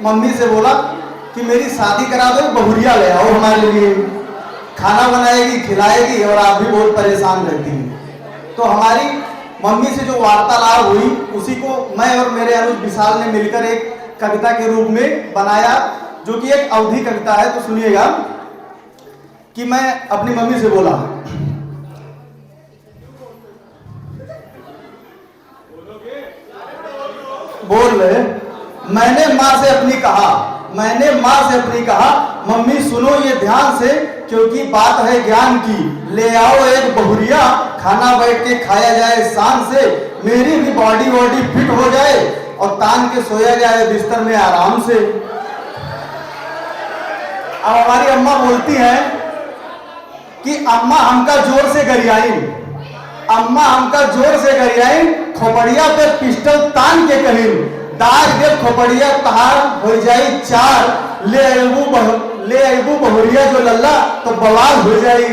Mummy से बोला कि मेरी शादी करा दो, बहुरिया ले आओ हमारे लिए, खाना बनाएगी, खिलाएगी और आप भी बहुत परेशान रहती हैं। तो हमारी मम्मी से जो वार्तालाप हुई उसी को मैं और मेरे अनुज विशाल ने मिलकर एक कविता के रूप में बनाया, जो कि एक अवधि कविता है। तो सुनिएगा कि मैं अपनी मम्मी से बोला, बोल रहे, मैंने माँ से अपनी कहा, मम्मी सुनो ये ध्यान से, क्योंकि बात है ज्ञान की, ले आओ एक बहुरिया, खाना बैठ के खाया जाए शान से, मेरी भी बॉडी फिट हो जाए और तान के सोया जाए बिस्तर में आराम से। अब हमारी अम्मा बोलती हैं कि अम्मा हमका जोर से गरियाई, खोपड़िया पे पिस्टल तान के कहीं, दाग दे खोपड़िया तहार हो जाई चार, ले अबू बहुरिया जो लल्ला तो बवाल हो जाई।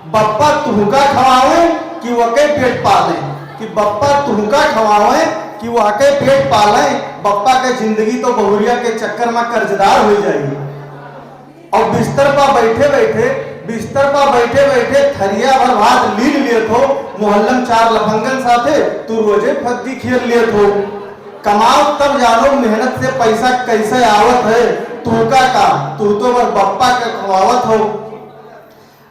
बप्पा तुहका खवावे कि वके पेट पाले, बप्पा के जिंदगी तो बहुरिया के चक्कर में कर्जदार हो जाएगी। और बिस्तर पर बैठे बैठे थरिया भर भात लील लिए थो, मोहल्लम 4 लफंगन साथे तू रोजे फद्दी खेल लिए थो। कमाओ तब जानो मेहनत से पैसा कैसे आवत है, तू तो बस बप्पा के खवावत हो।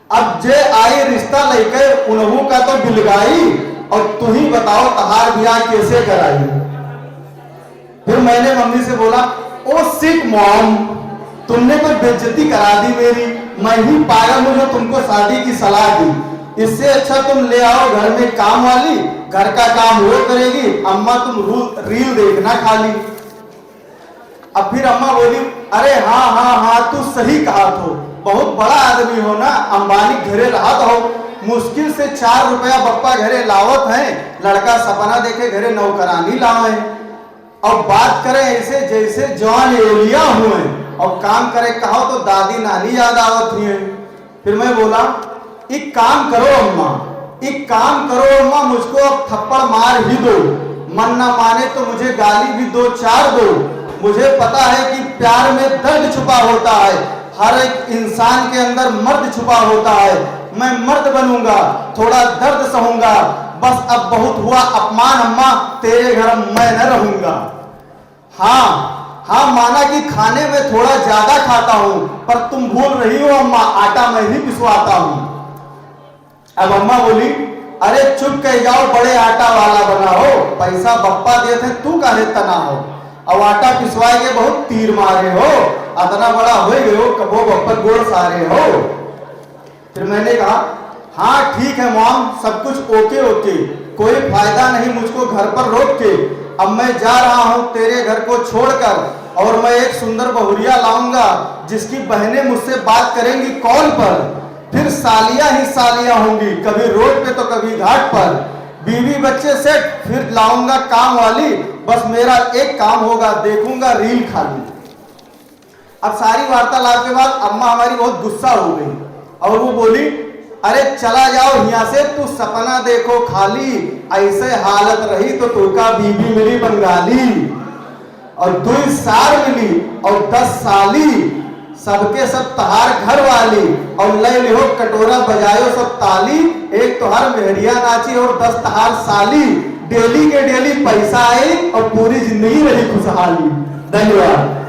अब जे आई रिश्ता लेकर उन्हों का तो बिलगाई, और तू ही बताओ तहार ब्याह कैसे कराई। फिर मैंने मम्मी से बोला, ओ सिट मॉम, तुमने कोई बेइज्जती करा दी मेरी, मैं ही पागल हूं जो तुमको शादी की सलाह दी। इससे अच्छा तुम ले आओ घर में काम वाली, घर का काम वो करेगी, अम्मा तुम रील देखना खाली। अब फिर अम्मा बोली, अरे हाँ तू सही कहा तो, बहुत बड़ा आदमी हो ना, अंबानी घरे रहा हो, मुश्किल से 4 रुपया बप्पा घरे लावत है, लड़का सपना देखे घरे नौकरानी लावे, और बात करें ऐसे जैसे जॉन एलिया हुए, और काम करे कहो तो दादी नानी याद आवत हुई है। फिर मैं बोला, एक काम करो अम्मा, मुझको अब थप्पड़ मार ही दो, मन ना माने तो मुझे गाली भी 2-4 दो। मुझे पता है कि प्यार में दर्द छुपा होता है, हर एक इंसान के अंदर मर्द छुपा होता है। मैं मर्द बनूंगा, थोड़ा दर्द सहूंगा, बस अब बहुत हुआ अपमान अम्मा, तेरे घर मैं न रहूंगा। हाँ माना कि खाने में थोड़ा ज्यादा खाता हूं, पर तुम भूल रही हो अम्मा, आटा मैं ही पिसवाता हूं। अब अम्मा बोली, अरे चुप कह जाओ, बड़े आटा वाला बना हो, पैसा बप्पा देते तू काहे तना हो, अब आटा पिसवाए के बहुत तीर मारे हो, अतना बड़ा हो गए हो, कबो बप्पा गोड़ सारे हो। फिर मैंने कहा, हाँ ठीक है मॉम, सब कुछ ओके, कोई फायदा नहीं मुझको घर पर रोक के, अब मैं जा रहा हूं तेरे घर को छोड़कर, और मैं एक सुंदर बहुरिया लाऊंगा जिसकी बहनें मुझसे बात करेंगी कॉल पर, फिर सालियां ही सालियां होंगी, कभी रोड पे तो कभी घाट पर, बीवी बच्चे सेट, फिर लाऊंगा काम वाली, बस मेरा एक काम होगा, देखूंगा रील खाली। अब सारी वार्तालाप के बाद अम्मा हमारी बहुत गुस्सा हो गई, और वो बोली, अरे चला जाओ यहाँ से, तू सपना देखो खाली, ऐसे हालत रही तो तुका बीबी मिली बंगाली, और 2 साल मिली और 10 साली, सबके सब तहार घर वाली, और ले लिहो कटोरा बजायो सब ताली, एक तो हर मेहरिया नाची और 10 तहार साली, डेली के डेली पैसा आई और पूरी जिंदगी रही खुशहाली। धन्यवाद।